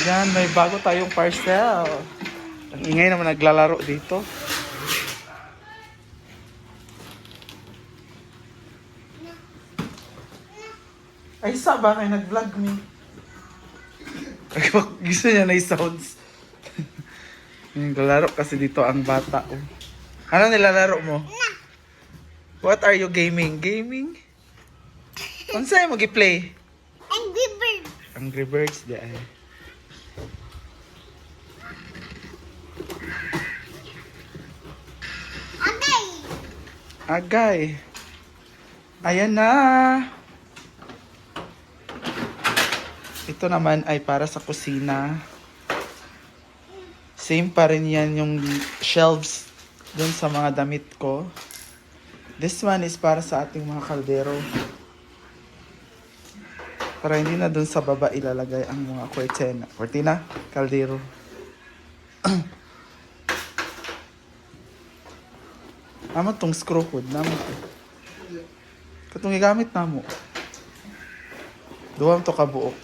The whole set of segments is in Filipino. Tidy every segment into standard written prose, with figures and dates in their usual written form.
Ayan, may bago tayong parcel. Ang ingay naman naglalaro dito. Ay, isa ba kayo nag-vlog me? Gusto niya na sounds. Naglalaro kasi dito ang bata. Oh. Ano nilalaro mo? What are you gaming? Gaming? Kung saan mo gi-play? Angry Bird. Angry Birds, di ay. Agay. Agay. Ayan na. Ito naman ay para sa kusina. Same pa rin yan yung shelves dun sa mga damit ko. This one is para sa ating mga kaldero. Para hindi na dun sa baba ilalagay ang mga kurtina. Kurtina? Kaldero. Naman tong screw hood. Naman to. Katong igamit na mo. Duwang to kabuok.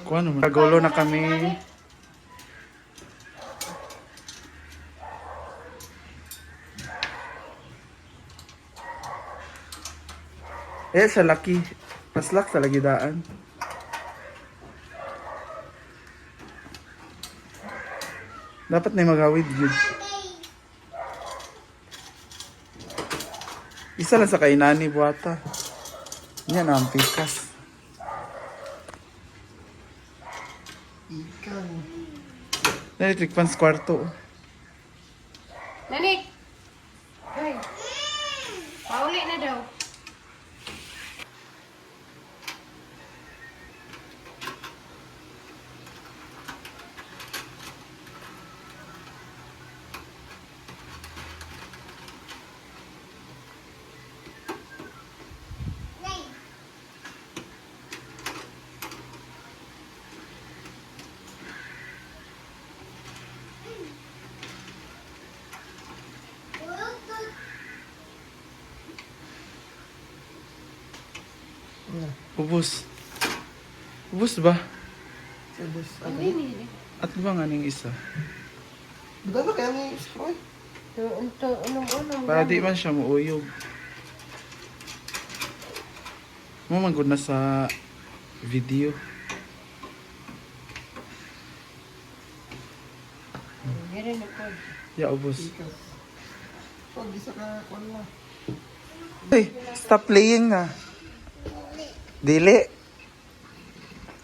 Kuha naman. Kagulo na kami. Eh, sa laki. Paslak sa lagi daan. Dapat na magawid yun. Isa lang sa kainani buhata. Yan ang pikas. Ikan. Electric fan sa kwarto. Nanik! Hoy! Pauli na daw. Ubus. Ubus ba? Sabos. Hindi ni. At ba nga ning isa? Diba ba kaya may scroll? Ito, unong-unong. Para di man siya muuyog. Mamagod na sa video. Meron na po. Ya, ubus. Ikas. Pag isa ka, kuwan mo. Hey, stop playing na. Dili.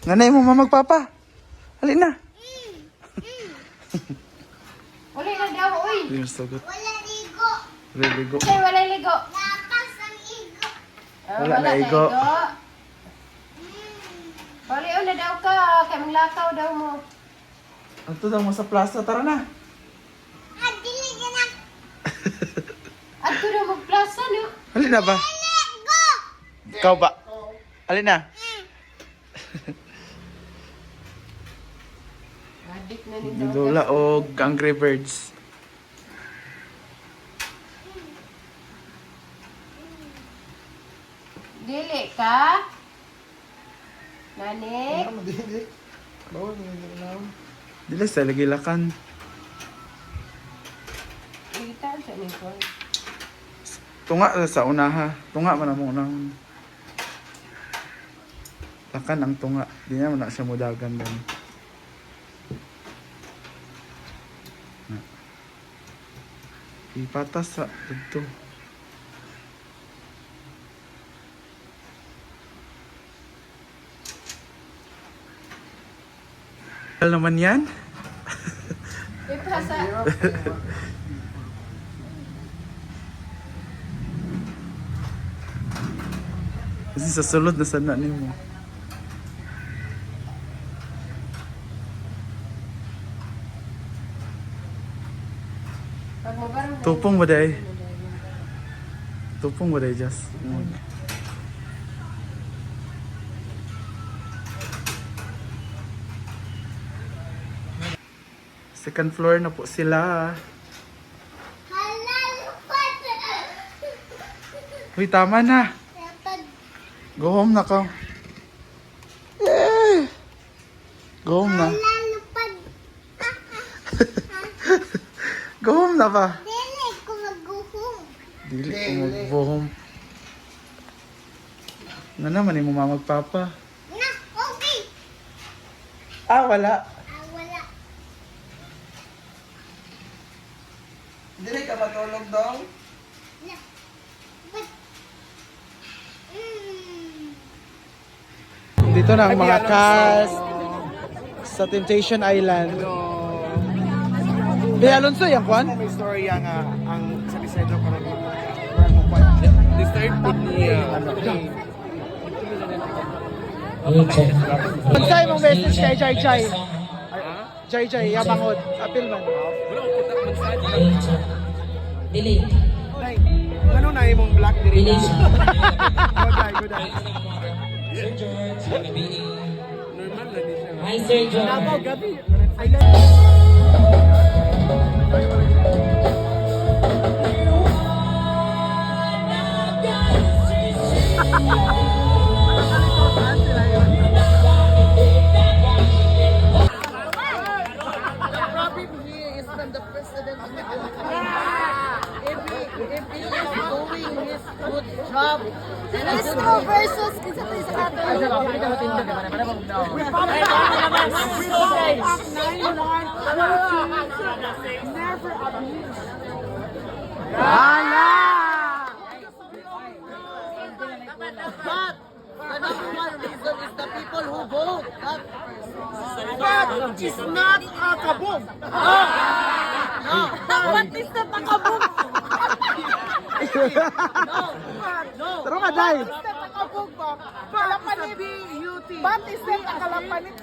Nanay mo mamagpapa. Halin na. Uli na daw, uy! Hindi mo sagot. Wala ligo. Liligo. Say, wala ligo. Lapas ang igo. Ah, Wala na igo. Bali, na daw ka. Kaya maglakaw daw mo. Ato daw mo sa plaza. Tara na. Ah, dili ka na. At ko daw magplasa, no? Halin na ba? Ligo. Ikaw ba? Halin na. Adik na ni daw. Dudula o Angry Birds. Dili ka? Nanik? Ano, di. Bawal, hindi na. Dili sa lagilakan. Igitan sa nipon. Tunga sa unaha. Tunga man ang unahon. Lakan ang tunga. Di na man na siya mudagan din. Ipatas sa dito. Ano naman yan? Ipasa. Kasi sa sulod na sana ni mo. Pag mabarang Tupong ba day? Tupong ba day, Jess? Second floor na po sila. Uy, tama na. Dapat Go home na ka. Eh. Go home na. lalupad. Go home na ba? Dili ko mag-uhong. Dili ko mag-go home. Nga naman mo magpapa. Na, okay. Ah, wala. Wala. Dili ka matulog daw? Na. But, Dito na ang mga cast sa Temptation Island. Be Alonso, yan kwan? May story yang ang sa Isidro karon mo pa. Disturb po niya. Unsay mong message kay Jai Jai? Jai Jai, yabangod. Apil man. Delete. Ano na imong black diri? Delete. Good eye. Sir George, gabi. Normal na di siya. Hi, Sir George. Gabi. Listo versus kinsa tayo sa kato. Tara ka, Jai. But is that akalapanit?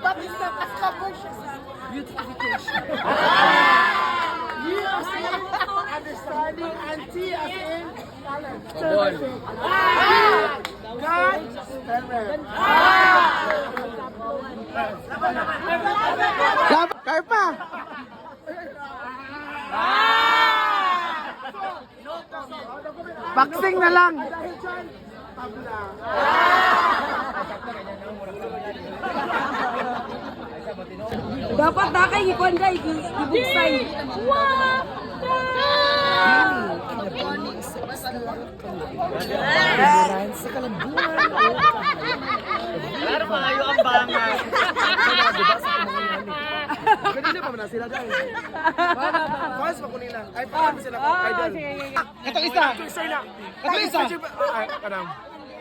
But is that akabog? Understanding and T as in Karpa! Boxing na lang! Dapat na kay ikuan kay ibugsay. Ganun na pa man sila dahil. Fans pa ko nila. Ay, fans sila ko. Idol. Itong isa! Sir na. Itong isa! Ay, kanam.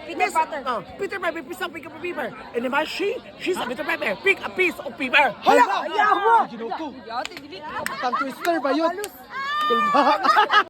Peter Potter. Peter Piper, piece of paper. And naman she's a Peter Piper. Pick a piece of paper. Hala! Ayaw mo! Ginoko! Tang twister ba yun? Kulba!